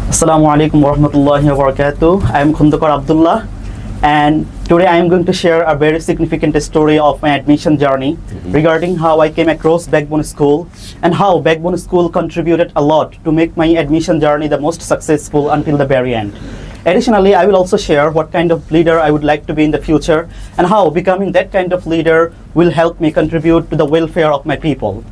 Assalamu Alaikum warahmatullahi wabarakatuh. I am Khondokar Abdullah, and today I am going to share a very significant story of my admission journey regarding how I came across Backbone School and how Backbone School contributed a lot to make my admission journey the most successful until the very end. Additionally, I will also share what kind of leader I would like to be in the future and how becoming that kind of leader will help me contribute to the welfare of my people.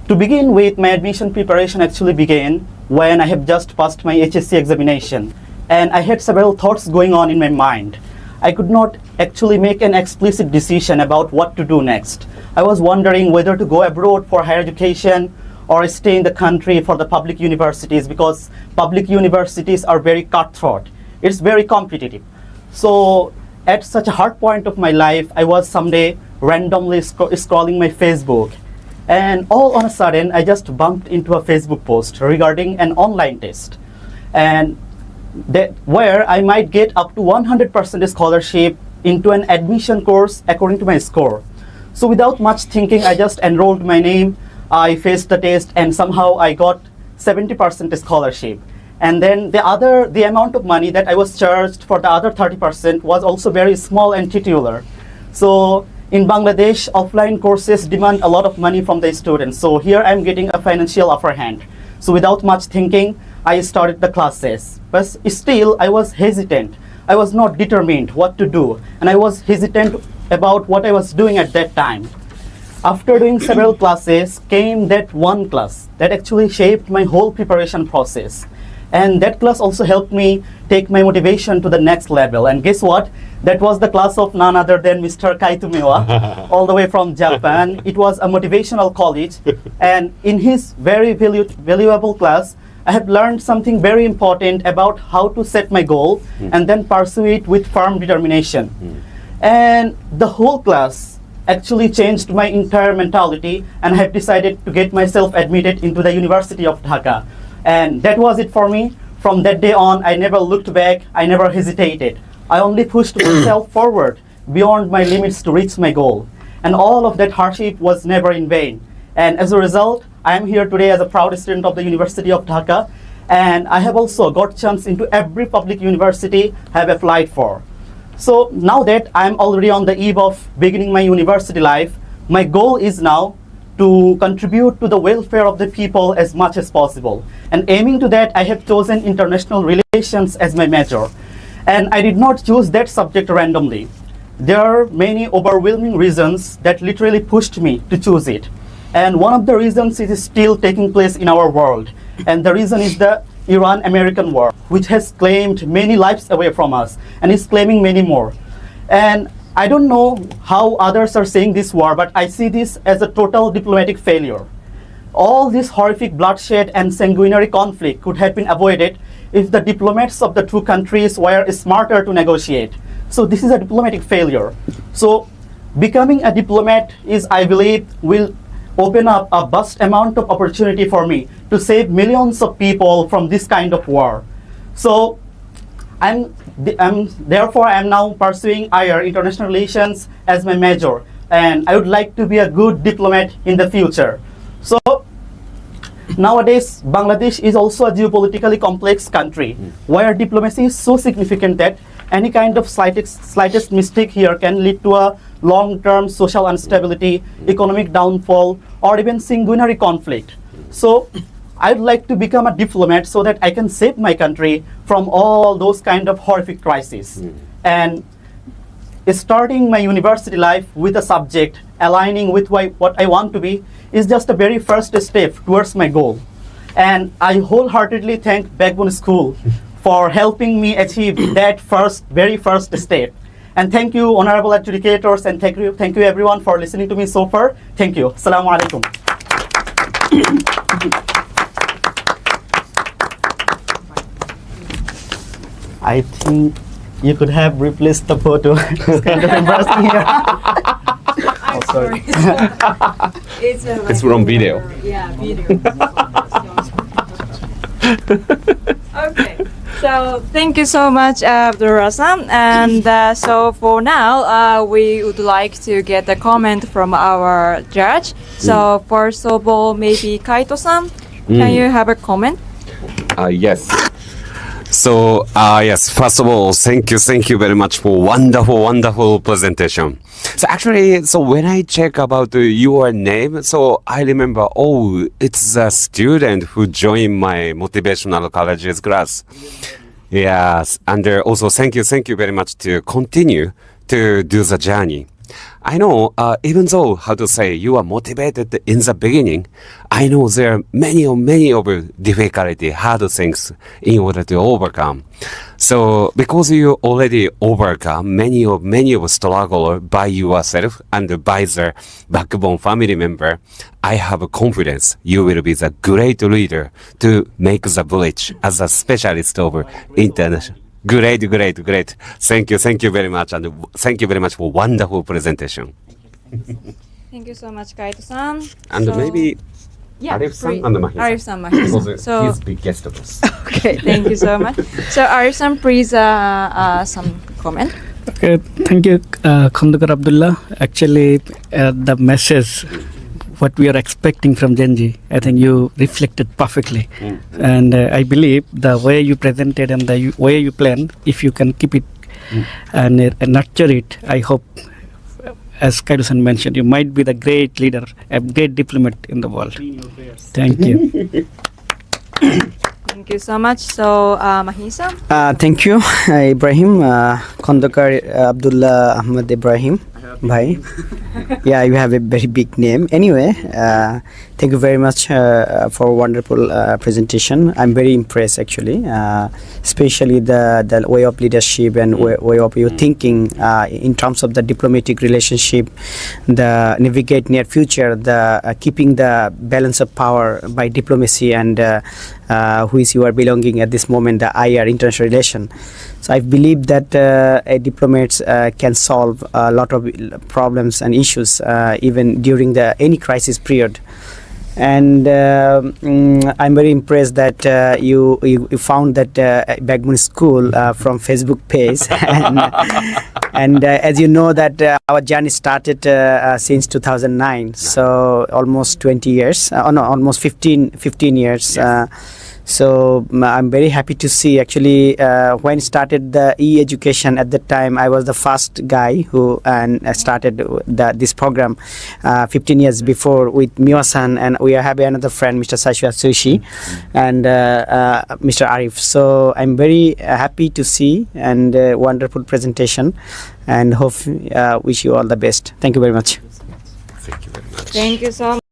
To begin with, my admission preparation actually began when I have just passed my HSC examination, and I had several thoughts going on in my mind. I could not actually make an explicit decision about what to do next. I was wondering whether to go abroad for higher education or stay in the country for the public universities, because public universities are very cutthroat. It's very competitive. So at such a hard point of my life, I was someday randomly scrolling my Facebook, and all on a sudden I just bumped into a Facebook post regarding an online test, and that where I might get up to 100% scholarship into an admission course according to my score. So without much thinking, I just enrolled my name, I faced the test, and somehow I got 70% scholarship. And then the amount of money that I was charged for the other 30% was also very small and titular. So in Bangladesh, offline courses demand a lot of money from the students. So here I'm getting a financial upper hand. So without much thinking, I started the classes. But still, I was hesitant. I was not determined what to do. And I was hesitant about what I was doing at that time. After doing several classes came that one class that actually shaped my whole preparation process. And that class also helped me take my motivation to the next level. And guess what? That was the class of none other than Mr. Kaitumewa, all the way from Japan. It was a motivational college. And in his very valuable class, I have learned something very important about how to set my goal and then pursue it with firm determination. And the whole class actually changed my entire mentality, and I have decided to get myself admitted into the University of Dhaka. And that was it for me. From that day on, I never looked back, I never hesitated. I only pushed myself forward beyond my limits to reach my goal. And all of that hardship was never in vain. And as a result, I am here today as a proud student of the University of Dhaka. And I have also got chance into every public university I have applied for. So now that I am already on the eve of beginning my university life, my goal is now to contribute to the welfare of the people as much as possible. And aiming to that, I have chosen international relations as my major. And I did not choose that subject randomly. There are many overwhelming reasons that literally pushed me to choose it. And one of the reasons is still taking place in our world. And the reason is the Iran-American war, which has claimed many lives away from us and is claiming many more. And I don't know how others are saying this war, but I see this as a total diplomatic failure. All this horrific bloodshed and sanguinary conflict could have been avoided if the diplomats of the two countries were smarter to negotiate. So this is a diplomatic failure. So becoming a diplomat is, I believe, will open up a vast amount of opportunity for me to save millions of people from this kind of war. So therefore, I am now pursuing IR, International Relations, as my major, and I would like to be a good diplomat in the future. So nowadays, Bangladesh is also a geopolitically complex country where diplomacy is so significant that any kind of slightest mistake here can lead to a long-term social instability, economic downfall, or even sanguinary conflict. So I'd like to become a diplomat so that I can save my country from all those kind of horrific crises. And starting my university life with a subject aligning with what I want to be is just a very first step towards my goal. And I wholeheartedly thank Backbone School for helping me achieve that very first step. And thank you, honorable adjudicators, and thank you everyone for listening to me so far. Thank you. Assalamu Alaikum. I think you could have replaced the photo. It's kind of embarrassing here. I'm sorry. It's on video. Yeah, video. Okay. So thank you so much, Abdullah. And so for now, we would like to get a comment from our judge. So first of all, maybe Kaito-san, can you have a comment? Yes. So, yes, first of all, thank you very much for wonderful presentation. So actually, so when I check about your name, so I remember, oh, it's a student who joined my motivational colleges class. Yes, and also thank you very much to continue to do the journey. I know, even though, how to say, you are motivated in the beginning, I know there are many of difficulty, hard things in order to overcome. So, because you already overcome many of struggle by yourself and by the backbone family member, I have confidence you will be the great leader to make the village as a specialist of international. Great. Thank you very much, and thank you very much for wonderful presentation. Thank you so much, Kaito-san. And So- maybe Yeah, Arif-san and Mahisa. Arif-san, Mahisa. Because So, he's big guest of us. okay, thank you so much. So, Arif-san, please some comment. Okay, thank you, Khondokar Abdullah. Actually, the message, what we are expecting from Genji, I think you reflected perfectly. And I believe the way you presented and the way you plan, if you can keep it and nurture it, I hope, as Kaido-san mentioned, you might be the great leader, a great diplomat in the world. Thank you. Thank you so much. So, Mahisa. Thank you, Ibrahim, Khondokar Abdullah Ahmad Ibrahim. Bhai. Yeah, you have a very big name. Anyway, thank you very much for a wonderful presentation. I'm very impressed actually, especially the way of leadership and way of your thinking in terms of the diplomatic relationship, the navigate near future, the keeping the balance of power by diplomacy and who is you are belonging at this moment, the IR, international relation. So I believe that a diplomat can solve a lot of problems and issues even during any crisis period. And I'm very impressed that you found that Backbone School from Facebook page. And as you know that our journey started since 2009, so almost 20 years, almost 15 years. So I'm very happy to see actually when started the e-education at that time, I was the first guy who started this program 15 years before with Miwa-san, and we have another friend, Mr. Sashua Sushi, and Mr. Arif. So I'm very happy to see and wonderful presentation, and hope wish you all the best. Thank you very much. Thank you very much. Thank you so much.